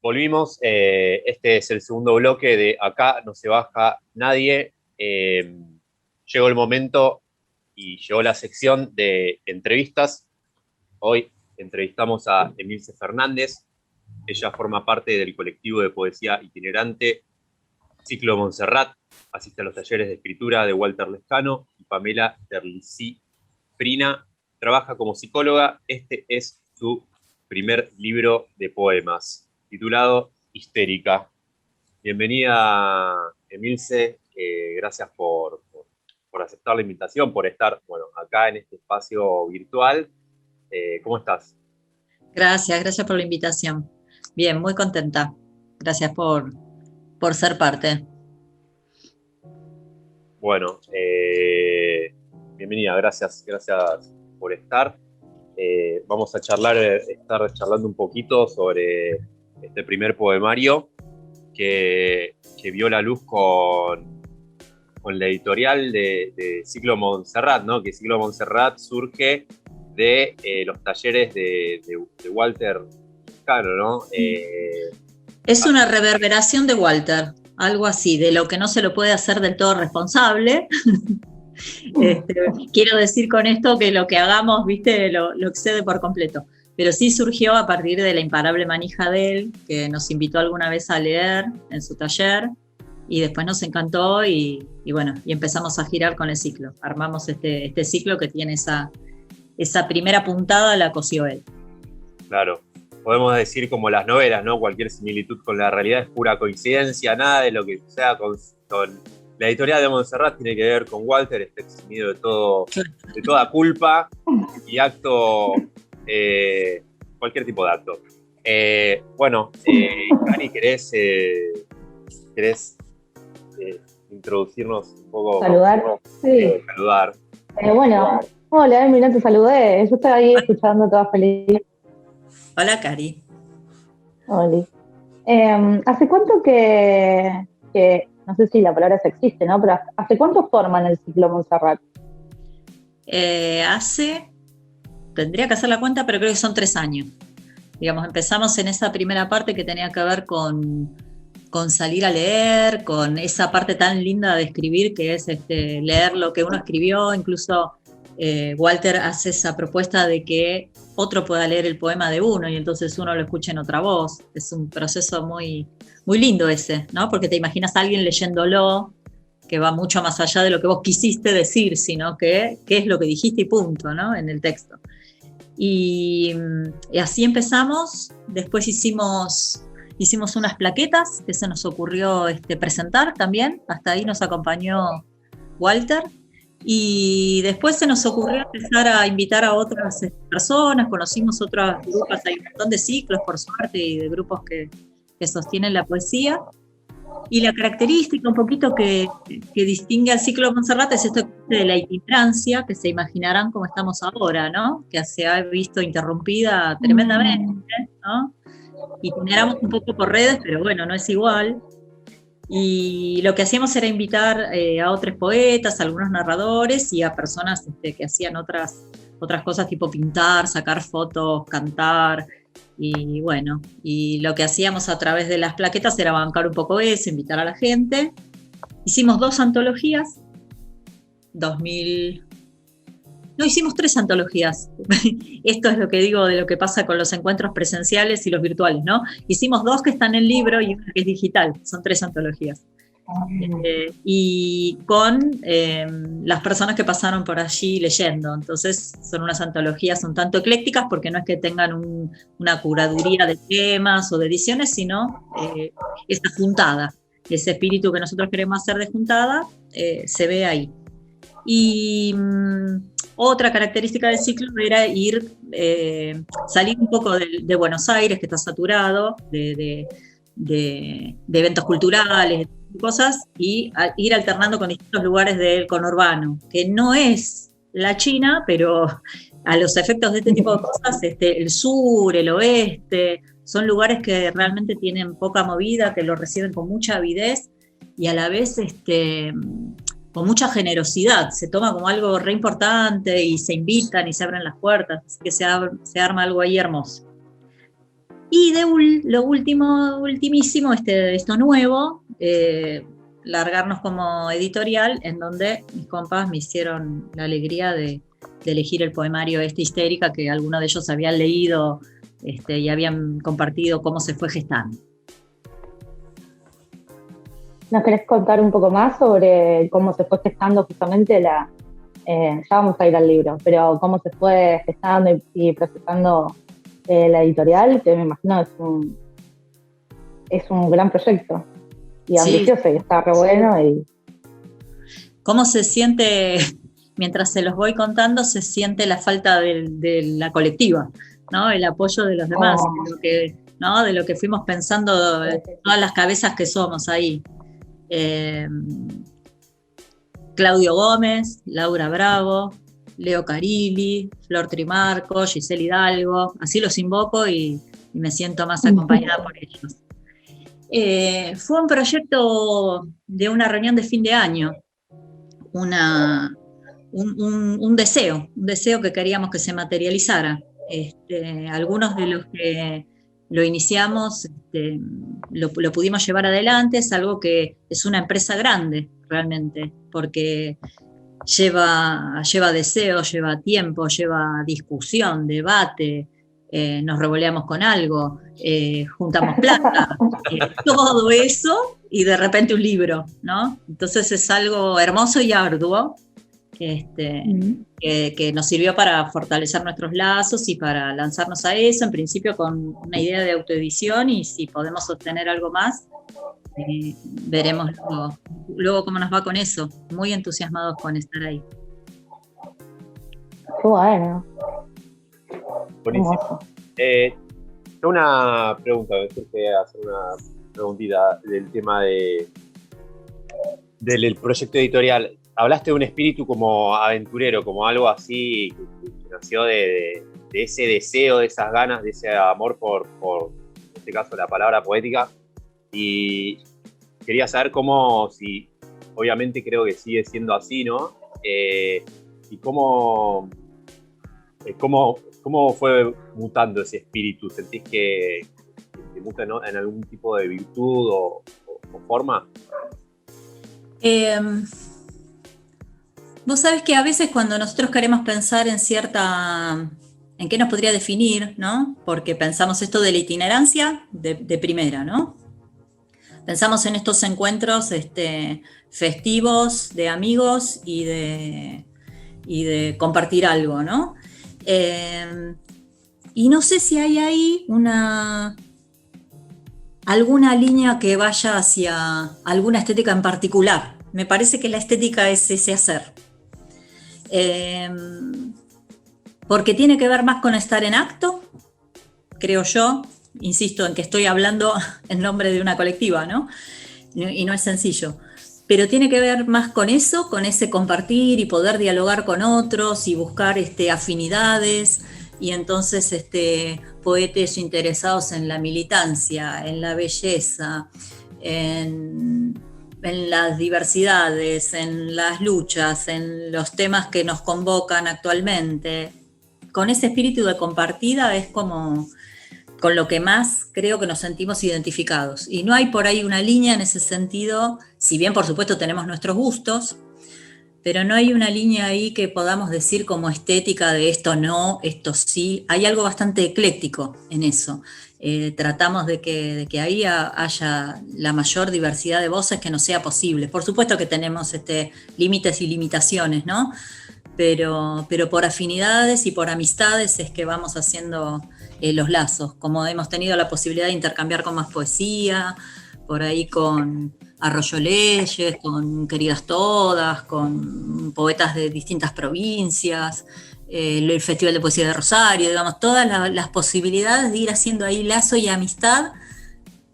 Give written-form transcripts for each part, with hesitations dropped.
Volvimos, este es el segundo bloque de Acá no se baja nadie. Llegó el momento y llegó la sección de entrevistas. Hoy entrevistamos a Emilce Fernández. Ella forma parte del colectivo de poesía itinerante Ciclo Montserrat, asiste a los talleres de escritura de Walter Lescano y Pamela Terlici Prina. Trabaja como psicóloga. Este es su primer libro de poemas, titulado Histérica. Bienvenida, Emilce. Gracias por aceptar la invitación, por estar acá en este espacio virtual. ¿Cómo estás? Gracias por la invitación. Bien, muy contenta. Gracias por ser parte. Bueno, bienvenida, gracias por estar. Vamos a estar charlando un poquito sobre este primer poemario que vio la luz con la editorial de Ciclo Montserrat, ¿no? Que Ciclo Montserrat surge de los talleres de Walter Cano, ¿no? Es una reverberación de Walter, algo así, de lo que no se lo puede hacer del todo responsable. Quiero decir con esto que lo que hagamos, viste, lo excede por completo. Pero sí surgió a partir de la imparable manija de él, que nos invitó alguna vez a leer en su taller, y después nos encantó y empezamos a girar con el ciclo. Armamos este ciclo que tiene esa primera puntada, la cosió él. Claro, podemos decir como las novelas, ¿no? Cualquier similitud con la realidad es pura coincidencia, nada de lo que sea con la editorial de Montserrat tiene que ver con Walter, está eximido de toda culpa y acto, cualquier tipo de acto. Cari, ¿querés introducirnos un poco? Saludar. Sí. Saludar. Hola, mira, te saludé. Yo estaba ahí escuchando toda feliz. Hola, Cari. Hola. ¿Hace cuánto que, no sé si la palabra existe, ¿no? Pero ¿hace cuánto forman el ciclo Montserrat? Tendría que hacer la cuenta, pero creo que son 3 años. Digamos, empezamos en esa primera parte que tenía que ver con salir a leer, con esa parte tan linda de escribir que es leer lo que uno escribió. Incluso Walter hace esa propuesta de que otro pueda leer el poema de uno y entonces uno lo escucha en otra voz. Es un proceso muy, muy lindo ese, ¿no? Porque te imaginas a alguien leyéndolo que va mucho más allá de lo que vos quisiste decir, sino que qué es lo que dijiste y punto, ¿no? En el texto. Y así empezamos. Después hicimos unas plaquetas que se nos ocurrió presentar también. Hasta ahí nos acompañó Walter. Y después se nos ocurrió empezar a invitar a otras personas. Conocimos otros grupos, hay un montón de ciclos, por suerte, y de grupos que sostienen la poesía. Y la característica un poquito que distingue al ciclo Montserrat es esto de la itinerancia, que se imaginarán cómo estamos ahora, ¿no? Que se ha visto interrumpida tremendamente, ¿no? Itineramos un poco por redes, pero bueno, no es igual. Y lo que hacíamos era invitar a otros poetas, a algunos narradores y a personas que hacían otras cosas tipo pintar, sacar fotos, cantar. Y bueno, y lo que hacíamos a través de las plaquetas era bancar un poco eso, invitar a la gente. Hicimos 2 antologías, hicimos 3 antologías. Esto es lo que digo de lo que pasa con los encuentros presenciales y los virtuales, ¿no? Hicimos 2 que están en libro y una que es digital, son 3 antologías. Y con las personas que pasaron por allí leyendo. Entonces son unas antologías un tanto eclécticas porque no es que tengan una curaduría de temas o de ediciones, sino esa juntada, ese espíritu que nosotros queremos hacer de juntada se ve ahí. Y otra característica del ciclo era salir un poco de Buenos Aires, que está saturado de eventos culturales, cosas, y ir alternando con distintos lugares del conurbano, que no es la China, pero a los efectos de este tipo de cosas, el sur, el oeste, son lugares que realmente tienen poca movida, que lo reciben con mucha avidez y a la vez con mucha generosidad. Se toma como algo re importante y se invitan y se abren las puertas, así que se arma algo ahí hermoso. Y lo ultimísimo, esto nuevo, largarnos como editorial, en donde mis compas me hicieron la alegría de elegir el poemario Histérica, que algunos de ellos habían leído y habían compartido cómo se fue gestando. ¿Nos querés contar un poco más sobre cómo se fue gestando justamente ya vamos a ir al libro, pero cómo se fue gestando y procesando la editorial, que me imagino es un gran proyecto y ambicioso, y está re bueno. Y ¿cómo se siente, mientras se los voy contando, se siente la falta de la colectiva, ¿no? El apoyo de los demás, de lo que fuimos pensando, todas las cabezas que somos ahí. Claudio Gómez, Laura Bravo, Leo Carilli, Flor Trimarco, Giselle Hidalgo, así los invoco y me siento más acompañada por ellos. Fue un proyecto de una reunión de fin de año, un deseo que queríamos que se materializara. Algunos de los que lo iniciamos lo pudimos llevar adelante. Es algo que es una empresa grande realmente, porque lleva deseo, lleva tiempo, lleva discusión, debate, nos revoleamos con algo, juntamos plata, todo eso, y de repente un libro, ¿no? Entonces es algo hermoso y arduo, que nos sirvió para fortalecer nuestros lazos y para lanzarnos a eso, en principio con una idea de autoedición, y si podemos sostener algo más, veremos luego cómo nos va con eso. Muy entusiasmados con estar ahí. Qué bueno. Buenísimo. Una pregunta, me surge hacer una preguntita del tema del proyecto editorial. Hablaste de un espíritu como aventurero, como algo así que nació de ese deseo, de esas ganas, de ese amor por, en este caso, la palabra poética. Y quería saber si obviamente creo que sigue siendo así, ¿no? Y cómo fue mutando ese espíritu. ¿Sentís que muta, ¿no?, en algún tipo de virtud o forma? Vos sabés que a veces cuando nosotros queremos pensar en qué nos podría definir, ¿no? Porque pensamos esto de la itinerancia de primera, ¿no? Pensamos en estos encuentros festivos de amigos y de compartir algo, ¿no? Y no sé si hay ahí alguna línea que vaya hacia alguna estética en particular. Me parece que la estética es ese hacer. Porque tiene que ver más con estar en acto, creo yo. Insisto en que estoy hablando en nombre de una colectiva, ¿no? Y no es sencillo. Pero tiene que ver más con eso, con ese compartir y poder dialogar con otros y buscar afinidades. Y entonces poetas interesados en la militancia, en la belleza, en las diversidades, en las luchas, en los temas que nos convocan actualmente. Con ese espíritu de compartida es como con lo que más creo que nos sentimos identificados. Y no hay por ahí una línea en ese sentido, si bien por supuesto tenemos nuestros gustos, pero no hay una línea ahí que podamos decir como estética de esto no, esto sí. Hay algo bastante ecléctico en eso. Tratamos de que ahí haya la mayor diversidad de voces que nos sea posible. Por supuesto que tenemos límites y limitaciones, ¿no? Pero por afinidades y por amistades es que vamos haciendo los lazos, como hemos tenido la posibilidad de intercambiar con Más Poesía, por ahí con Arroyo Leyes, con Queridas Todas, con poetas de distintas provincias, el Festival de Poesía de Rosario, digamos, todas las posibilidades de ir haciendo ahí lazo y amistad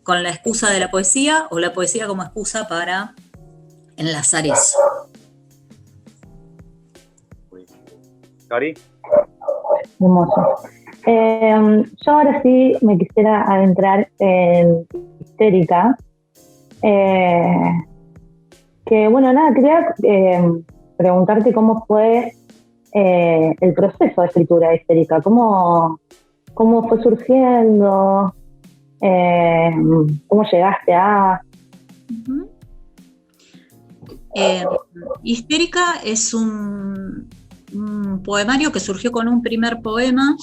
con la excusa de la poesía, o la poesía como excusa para enlazar eso. ¿Cari? Hermoso. Yo ahora sí me quisiera adentrar en Histérica. Que bueno, nada, quería preguntarte cómo fue el proceso de escritura de Histérica, cómo fue surgiendo, ¿Cómo llegaste a...? Uh-huh. Histérica es un poemario que surgió con un primer poema,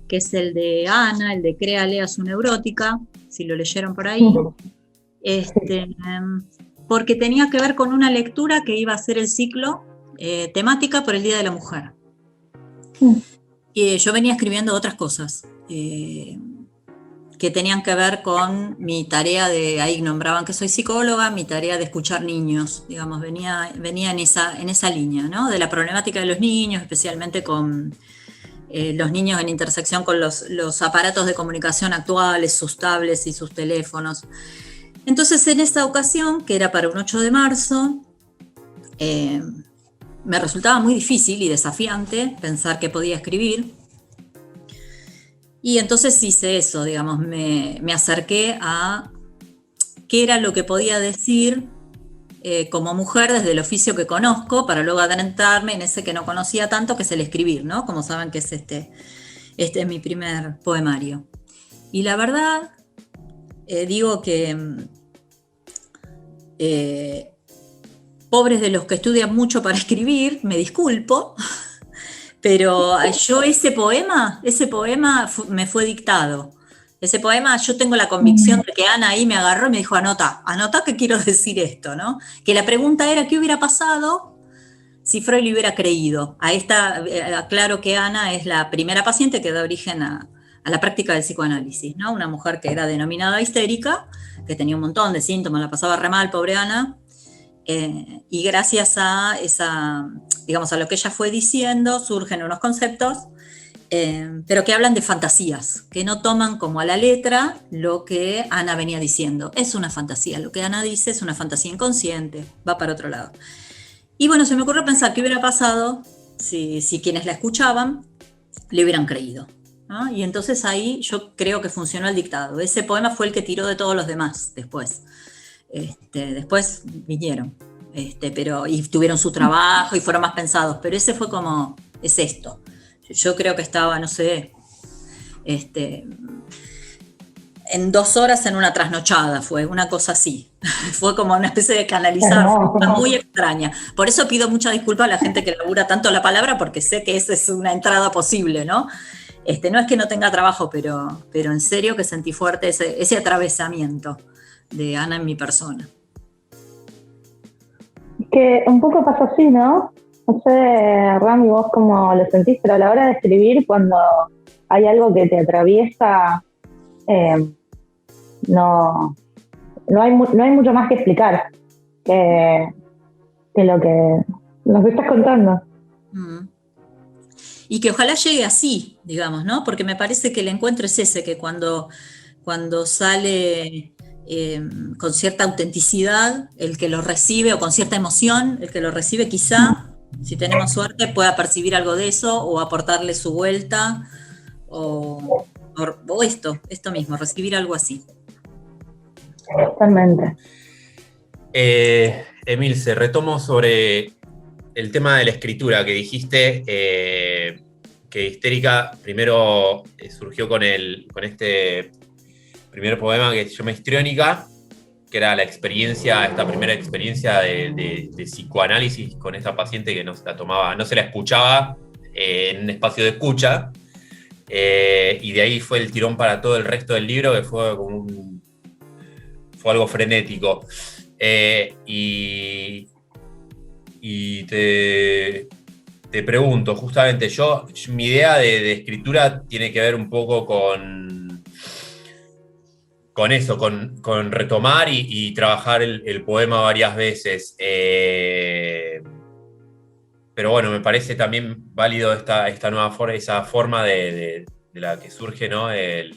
que es el de Ana, el de Crea, lea su neurótica, si lo leyeron por ahí, porque tenía que ver con una lectura que iba a ser el ciclo temática por el Día de la Mujer. Yo venía escribiendo otras cosas que tenían que ver con mi tarea de, ahí nombraban que soy psicóloga, mi tarea de escuchar niños, digamos, venía en esa línea, ¿no? De la problemática de los niños, especialmente con los niños en intersección con los aparatos de comunicación actuales, sus tablets y sus teléfonos. Entonces, en esta ocasión, que era para un 8 de marzo, me resultaba muy difícil y desafiante pensar que podía escribir. Y entonces hice eso, digamos, me acerqué a qué era lo que podía decir como mujer desde el oficio que conozco, para luego adentrarme en ese que no conocía tanto, que es el escribir, ¿no? Como saben que es este es mi primer poemario. Y la verdad, digo que pobres de los que estudian mucho para escribir, me disculpo, pero yo ese poema me fue dictado. Ese poema, yo tengo la convicción de que Ana ahí me agarró y me dijo, anota que quiero decir esto, ¿no? Que la pregunta era, ¿qué hubiera pasado si Freud le hubiera creído? Aclaro que Ana es la primera paciente que da origen a la práctica del psicoanálisis, ¿no? Una mujer que era denominada histérica, que tenía un montón de síntomas, la pasaba re mal, pobre Ana, y gracias a digamos, a lo que ella fue diciendo, surgen unos conceptos, pero que hablan de fantasías, que no toman como a la letra lo que Ana venía diciendo. Es una fantasía, lo que Ana dice es una fantasía inconsciente, va para otro lado. Y bueno, se me ocurrió pensar qué hubiera pasado si quienes la escuchaban le hubieran creído, ¿no? Y entonces ahí yo creo que funcionó el dictado. Ese poema fue el que tiró de todos los demás después. Después vinieron, y tuvieron su trabajo y fueron más pensados, pero ese fue como, es esto. Yo creo que estaba, no sé, en 2 horas en una trasnochada, fue una cosa así. Fue como una especie de canalizar, fue muy extraña. Por eso pido mucha disculpa a la gente que labura tanto la palabra, porque sé que esa es una entrada posible, ¿no? No es que no tenga trabajo, pero en serio que sentí fuerte ese atravesamiento de Ana en mi persona. Que un poco pasa así, ¿no? No sé, Rami, vos cómo lo sentís, pero a la hora de escribir, cuando hay algo que te atraviesa, no hay mucho más que explicar que lo que estás contando. Y que ojalá llegue así, digamos, ¿no? Porque me parece que el encuentro es ese, que cuando sale con cierta autenticidad, el que lo recibe, o con cierta emoción, el que lo recibe quizá, si tenemos suerte, pueda percibir algo de eso, o aportarle su vuelta, o esto mismo, recibir algo así. Totalmente. Emilce, retomo sobre el tema de la escritura que dijiste, que Histérica primero surgió con este primer poema que se llama Histriónica, que era esta primera experiencia de psicoanálisis con esta paciente que no se la escuchaba en un espacio de escucha, y de ahí fue el tirón para todo el resto del libro, que fue algo frenético. Y te pregunto, justamente, mi idea de escritura tiene que ver un poco con eso, con retomar y trabajar el poema varias veces. Pero bueno, me parece también válido esta nueva forma, esa forma de la que surge, ¿no? De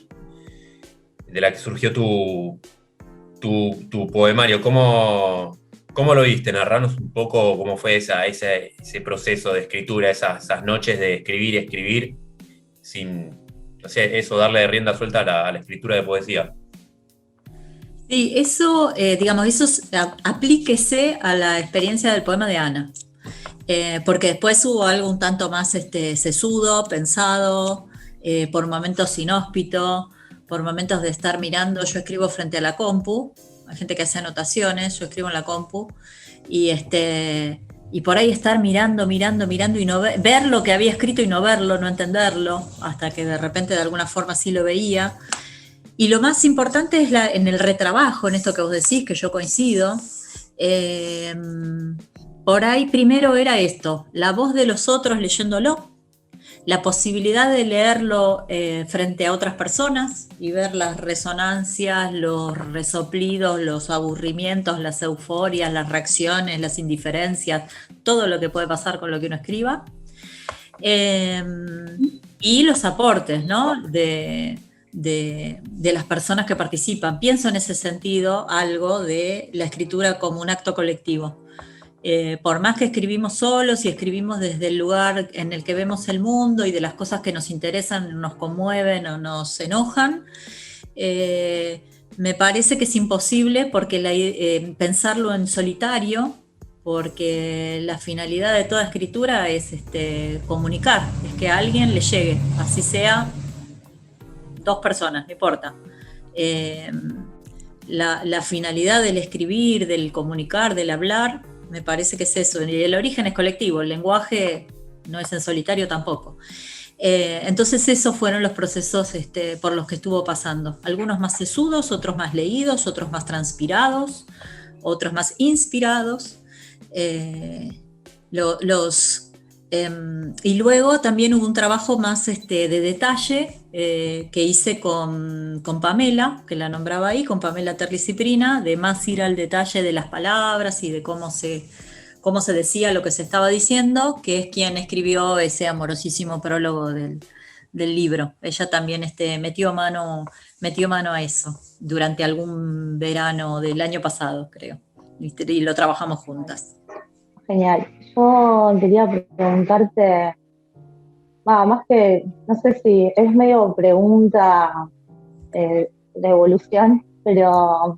la que surgió tu poemario. ¿Cómo lo viste? Narranos un poco cómo fue ese proceso de escritura, esas noches de escribir, sin, no sé, darle rienda suelta a la escritura de poesía. Sí, eso, aplíquese a la experiencia del poema de Ana, porque después hubo algo un tanto más sesudo, pensado, por momentos inhóspito, por momentos de estar mirando, yo escribo frente a la compu, hay gente que hace anotaciones, yo escribo en la compu, y por ahí estar mirando y no ver lo que había escrito y no verlo, no entenderlo, hasta que de repente de alguna forma sí lo veía. Y lo más importante es en el retrabajo, en esto que vos decís, que yo coincido. Por ahí primero era esto, la voz de los otros leyéndolo, la posibilidad de leerlo frente a otras personas y ver las resonancias, los resoplidos, los aburrimientos, las euforias, las reacciones, las indiferencias, todo lo que puede pasar con lo que uno escriba. Y los aportes, ¿no? de las personas que participan. Pienso en ese sentido algo de la escritura como un acto colectivo. Por más que escribimos solos y escribimos desde el lugar en el que vemos el mundo y de las cosas que nos interesan, nos conmueven o nos enojan, me parece que es imposible porque pensarlo en solitario, porque la finalidad de toda escritura es comunicar, es que a alguien le llegue, así sea 2 personas, no importa. La finalidad del escribir, del comunicar, del hablar, me parece que es eso, y el origen es colectivo, el lenguaje no es en solitario tampoco. Entonces esos fueron los procesos por los que estuvo pasando, algunos más sesudos, otros más leídos, otros más transpirados, otros más inspirados, y luego también hubo un trabajo más de detalle que hice con Pamela, que la nombraba ahí, con Pamela Terli-Ciprina, de más ir al detalle de las palabras y de cómo se decía lo que se estaba diciendo, que es quien escribió ese amorosísimo prólogo del libro. Ella también metió mano a eso durante algún verano del año pasado, creo, y lo trabajamos juntas. Genial. Yo quería preguntarte, más que, no sé si es medio pregunta de evolución, pero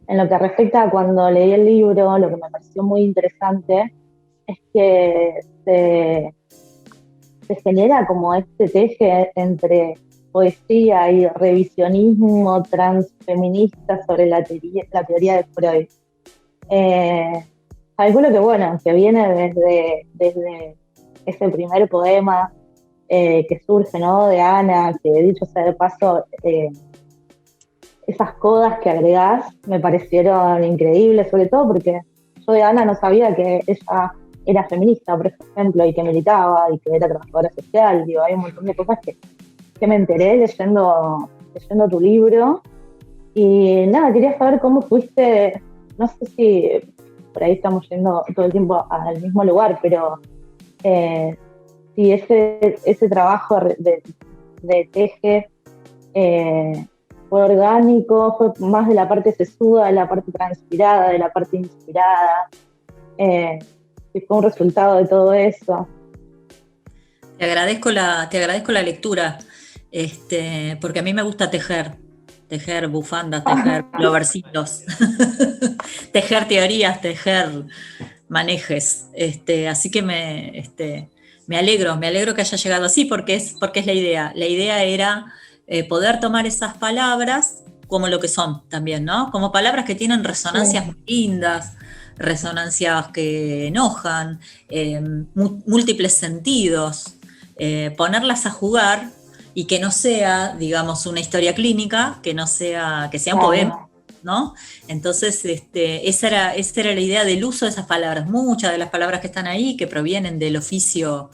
en lo que respecta a cuando leí el libro, lo que me pareció muy interesante es que se genera como este teje entre poesía y revisionismo transfeminista sobre la teoría de Freud. Calculo que bueno, que viene desde ese primer poema que surge, ¿no? De Ana, que dicho sea de paso, esas codas que agregás me parecieron increíbles, sobre todo porque yo de Ana no sabía que ella era feminista, por ejemplo, y que militaba, y que era trabajadora social. Digo, hay un montón de cosas que me enteré leyendo tu libro. Y nada, quería saber cómo fuiste, no sé si por ahí estamos yendo todo el tiempo al mismo lugar, pero si ese trabajo de teje fue orgánico, fue más de la parte sesuda, de la parte transpirada, de la parte inspirada, si fue un resultado de todo eso. Te agradezco la lectura, porque a mí me gusta tejer bufandas, tejer plovercitos, tejer teorías, tejer manejes, así que me alegro que haya llegado así, porque es la idea. La idea era poder tomar esas palabras como lo que son también, ¿no? Como palabras que tienen resonancias muy lindas, resonancias que enojan, múltiples sentidos, ponerlas a jugar y que no sea, digamos, una historia clínica, que sea un poema, ¿no? Entonces, esa era la idea del uso de esas palabras. Muchas de las palabras que están ahí, que provienen del oficio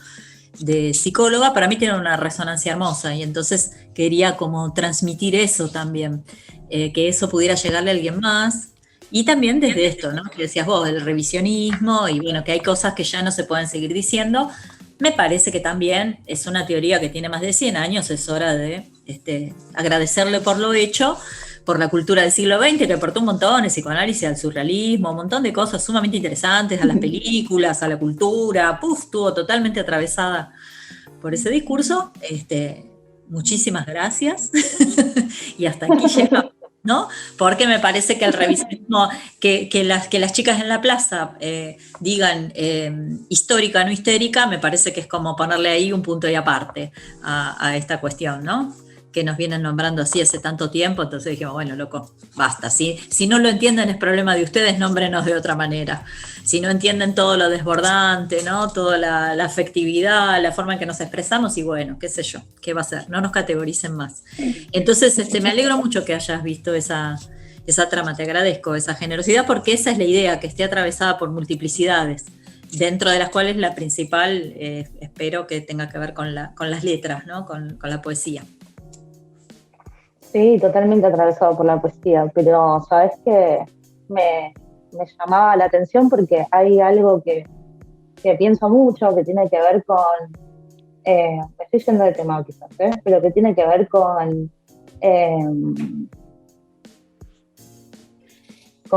de psicóloga, para mí tienen una resonancia hermosa, y entonces quería como transmitir eso también, que eso pudiera llegarle a alguien más, y también desde esto, ¿no? Que decías vos, del revisionismo, y bueno, que hay cosas que ya no se pueden seguir diciendo. Me parece que también es una teoría que tiene más de 100 años, es hora de agradecerle por lo hecho, por la cultura del siglo XX, que aportó un montón, el psicoanálisis, al surrealismo, un montón de cosas sumamente interesantes, a las películas, a la cultura, estuvo totalmente atravesada por ese discurso. Muchísimas gracias, y hasta aquí llegamos, ¿no? Porque me parece que el revisionismo, que las chicas en la plaza digan histórica, no histérica, me parece que es como ponerle ahí un punto y aparte a esta cuestión, ¿no? que nos vienen nombrando así hace tanto tiempo, entonces dijimos, bueno, loco, basta. Si no lo entienden es problema de ustedes, nómbrenos de otra manera. Si no entienden todo lo desbordante, ¿no? Toda la afectividad, la forma en que nos expresamos, y bueno, qué sé yo, ¿qué va a ser? No nos categoricen más. Entonces, me alegro mucho que hayas visto esa trama, te agradezco esa generosidad, porque esa es la idea, que esté atravesada por multiplicidades, dentro de las cuales la principal espero que tenga que ver con las letras, ¿no? Con la poesía. Sí, totalmente atravesado por la poesía, pero sabes que me llamaba la atención porque hay algo que pienso mucho, que tiene que ver con, me estoy yendo de tema quizás, pero que tiene que ver con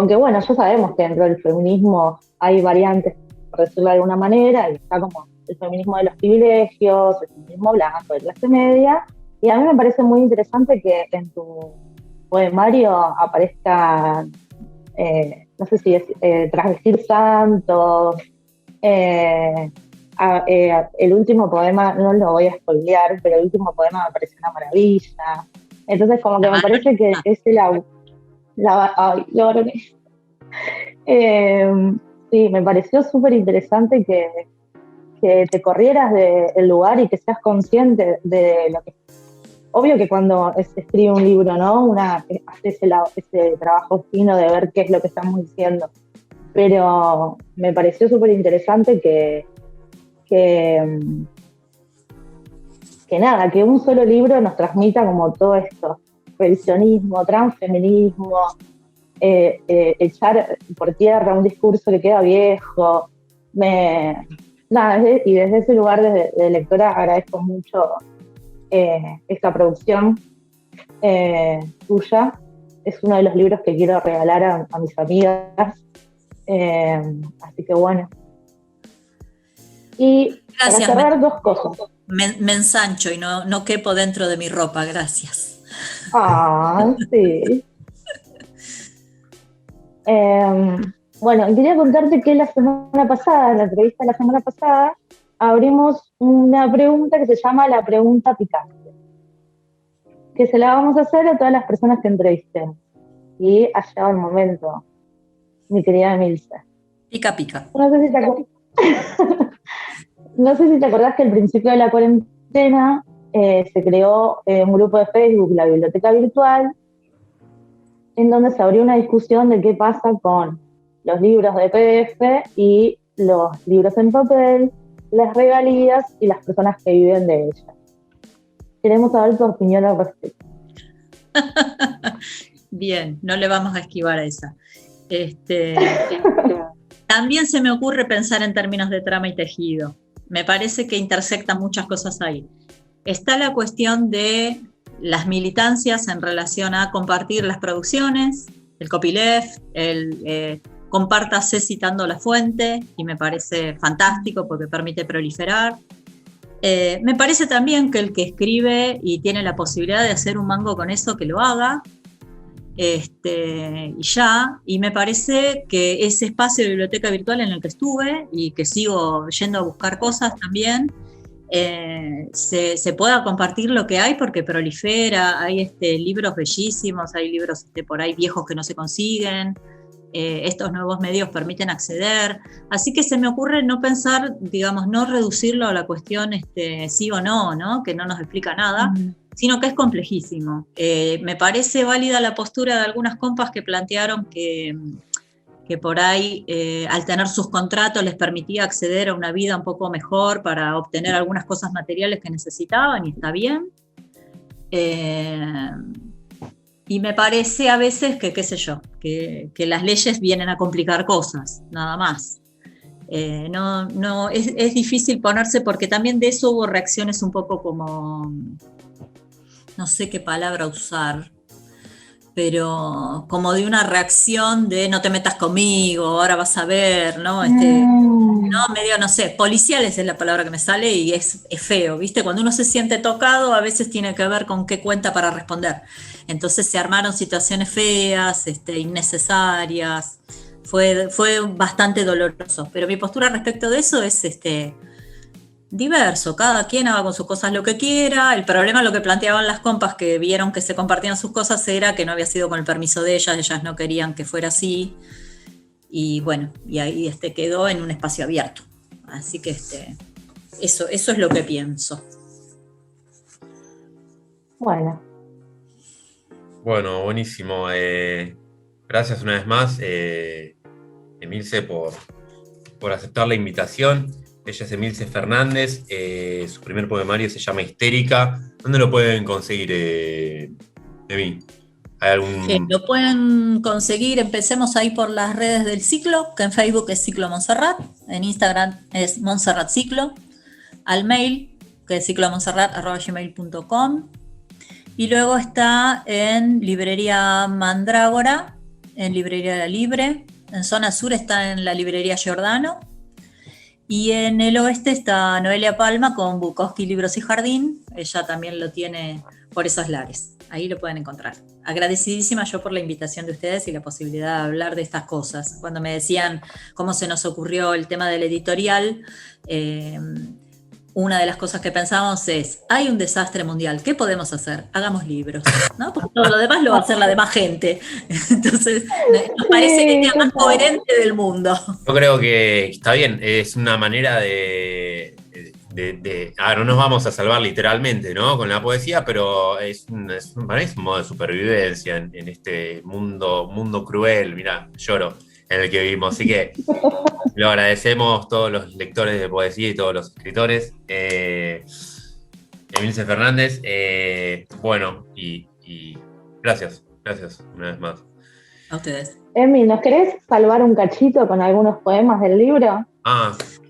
que, bueno, ya sabemos que dentro del feminismo hay variantes, por decirlo de alguna manera, y está como el feminismo de los privilegios, el feminismo blanco, de clase media, y a mí me parece muy interesante que en tu poemario aparezca, no sé si es Transvestir Santos, el último poema, no lo voy a spoilear, pero el último poema me parece una maravilla. Entonces como que me parece que ese sí, me pareció súper interesante que te corrieras del lugar y que seas consciente de lo que... Obvio que cuando se escribe un libro, ¿no? Hace ese trabajo fino de ver qué es lo que estamos diciendo. Pero me pareció súper interesante que nada, que un solo libro nos transmita como todo esto, revisionismo, transfeminismo, echar por tierra un discurso que queda viejo. Y desde ese lugar de lectora agradezco mucho esta producción tuya. Es uno de los libros que quiero regalar a mis amigas. Así que bueno. Y gracias, para cerrar, dos cosas. Me ensancho y no quepo dentro de mi ropa, gracias. Sí. Bueno, quería contarte que la semana pasada, en la entrevista de la semana pasada, abrimos una pregunta que se llama la pregunta picante, que se la vamos a hacer a todas las personas que entrevistemos. Y ha llegado el momento, mi querida Emilce. Pica, pica. No sé si te acordás que al principio de la cuarentena se creó un grupo de Facebook, la Biblioteca Virtual, en donde se abrió una discusión de qué pasa con los libros de PDF y los libros en papel, las regalías y las personas que viven de ellas. Queremos saber tu opinión al respecto. Bien, no le vamos a esquivar a esa. También se me ocurre pensar en términos de trama y tejido. Me parece que intersectan muchas cosas ahí. Está la cuestión de las militancias en relación a compartir las producciones, el copyleft, compártase citando la fuente, y me parece fantástico porque permite proliferar. Me parece también que el que escribe y tiene la posibilidad de hacer un mango con eso, que lo haga, y me parece que ese espacio de biblioteca virtual en el que estuve y que sigo yendo a buscar cosas también, se pueda compartir lo que hay, porque prolifera, hay libros bellísimos, hay libros por ahí viejos que no se consiguen, estos nuevos medios permiten acceder, así que se me ocurre no pensar, digamos, no reducirlo a la cuestión sí o no, ¿no? Que no nos explica nada, sino que es complejísimo. Me parece válida la postura de algunas compas que plantearon que por ahí, al tener sus contratos, les permitía acceder a una vida un poco mejor para obtener algunas cosas materiales que necesitaban, y está bien. Y me parece a veces que, qué sé yo, que las leyes vienen a complicar cosas, nada más. No, es difícil ponerse, porque también de eso hubo reacciones un poco como, no sé qué palabra usar, pero como de una reacción de no te metas conmigo, ahora vas a ver, ¿no? No, medio, no sé, policiales es la palabra que me sale, y es feo, ¿viste? Cuando uno se siente tocado, a veces tiene que ver con qué cuenta para responder. Entonces se armaron situaciones feas, innecesarias, fue bastante doloroso. Pero mi postura respecto de eso es, diverso, cada quien haga con sus cosas lo que quiera. El problema, lo que planteaban las compas que vieron que se compartían sus cosas, era que no había sido con el permiso de ellas no querían que fuera así, y bueno, y ahí quedó en un espacio abierto. Así que eso es lo que pienso. Bueno. Bueno, buenísimo. Gracias una vez más, Emilce, por aceptar la invitación. Ella es Emilce Fernández, su primer poemario se llama Histérica. ¿Dónde lo pueden conseguir, Emi? ¿Hay algún...? Lo pueden conseguir, empecemos ahí por las redes del ciclo, que en Facebook es Ciclo Montserrat, en Instagram es Montserrat Ciclo, al mail, que es ciclomontserrat@gmail.com, y luego está en Librería Mandrágora, en Librería La Libre, en zona sur está en la Librería Giordano, y en el oeste está Noelia Palma con Bukowski Libros y Jardín, ella también lo tiene por esos lares, ahí lo pueden encontrar. Agradecidísima yo por la invitación de ustedes y la posibilidad de hablar de estas cosas. Cuando me decían cómo se nos ocurrió el tema del editorial, una de las cosas que pensamos es, hay un desastre mundial, ¿qué podemos hacer? Hagamos libros, ¿no? Porque todo lo demás lo va a hacer la demás gente. Entonces, nos parece la idea más coherente del mundo. Yo creo que está bien, es una manera de no nos vamos a salvar literalmente, ¿no? Con la poesía, pero para mí es un modo de supervivencia en este mundo cruel, mirá, lloro, en el que vivimos. Así que lo agradecemos todos los lectores de poesía y todos los escritores. Emilce Fernández, bueno, y gracias una vez más. A ustedes. Emi, ¿nos querés salvar un cachito con algunos poemas del libro?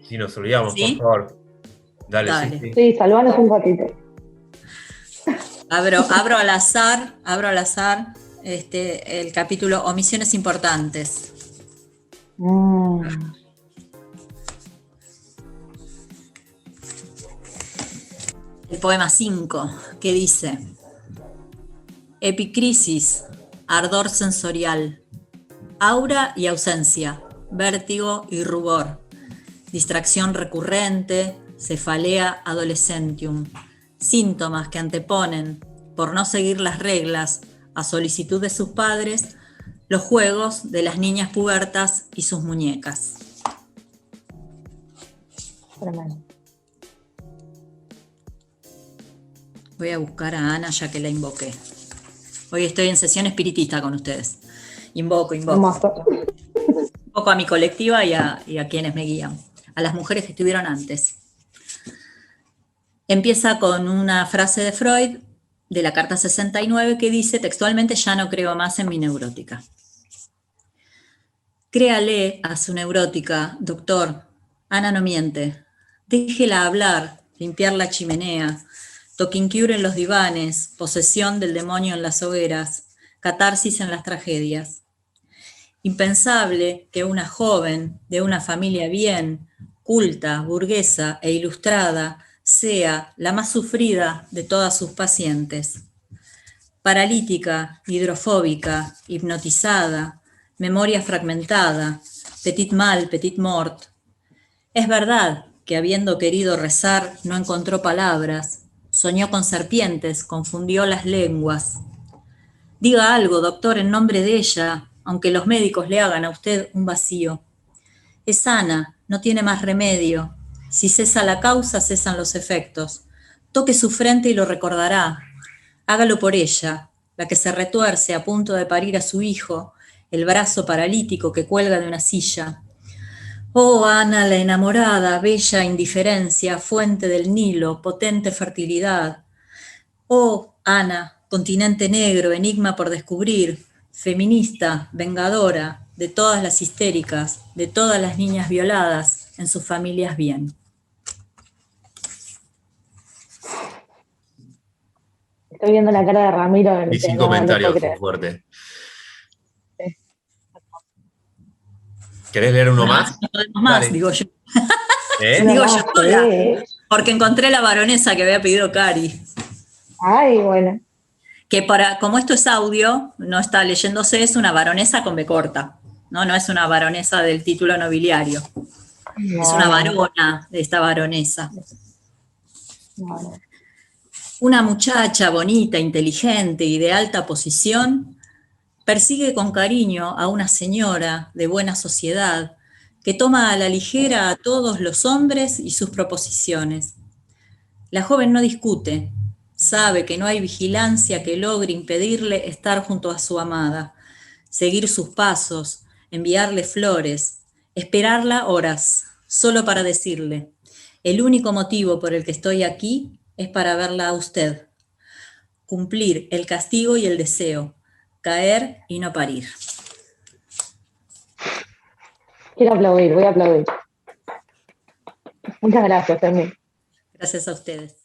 Sí, nos olvidamos, ¿Sí? por favor. Dale. Sí. Sí, salvanos un ratito. Abro al azar el capítulo Omisiones Importantes. El poema 5, que dice: epicrisis, ardor sensorial, aura y ausencia, vértigo y rubor, distracción recurrente, cefalea adolescentium, síntomas que anteponen, por no seguir las reglas, a solicitud de sus padres, los juegos de las niñas pubertas y sus muñecas. Tremendo. Voy a buscar a Ana ya que la invoqué. Hoy estoy en sesión espiritista con ustedes. Invoco. Invoco a mi colectiva y a quienes me guían, a las mujeres que estuvieron antes. Empieza con una frase de Freud, de la carta 69, que dice textualmente: ya no creo más en mi neurótica. Créale a su neurótica, doctor. Ana no miente. Déjela hablar, limpiar la chimenea, toquinquiure en los divanes, posesión del demonio en las hogueras, catarsis en las tragedias. Impensable que una joven de una familia bien, culta, burguesa e ilustrada sea la más sufrida de todas sus pacientes. Paralítica, hidrofóbica, hipnotizada, memoria fragmentada, petit mal, petit mort. Es verdad que habiendo querido rezar no encontró palabras, soñó con serpientes, confundió las lenguas. Diga algo, doctor, en nombre de ella, aunque los médicos le hagan a usted un vacío. Es sana, no tiene más remedio. Si cesa la causa, cesan los efectos. Toque su frente y lo recordará. Hágalo por ella, la que se retuerce a punto de parir a su hijo, el brazo paralítico que cuelga de una silla. Oh, Ana, la enamorada, bella indiferencia, fuente del Nilo, potente fertilidad. Oh, Ana, continente negro, enigma por descubrir, feminista, vengadora, de todas las histéricas, de todas las niñas violadas, en sus familias bien. Estoy viendo la cara de Ramiro. Y sin comentarios, fue fuerte. Sí. ¿Querés leer uno más? No podemos más, Dale. digo yo. ¿Eh? Digo yo sola, Sí. porque encontré la baronesa que había pedido Cari. Ay, bueno. Que como esto es audio, no está leyéndose, es una baronesa con B corta. No es una baronesa del título nobiliario. Es una varona de esta baronesa. Bueno. Una muchacha bonita, inteligente y de alta posición persigue con cariño a una señora de buena sociedad que toma a la ligera a todos los hombres y sus proposiciones. La joven no discute, sabe que no hay vigilancia que logre impedirle estar junto a su amada, seguir sus pasos, enviarle flores, esperarla horas, solo para decirle: el único motivo por el que estoy aquí es para verla a usted. Cumplir el castigo y el deseo, caer y no parir. Quiero aplaudir, voy a aplaudir. Muchas gracias, Emi. Gracias a ustedes.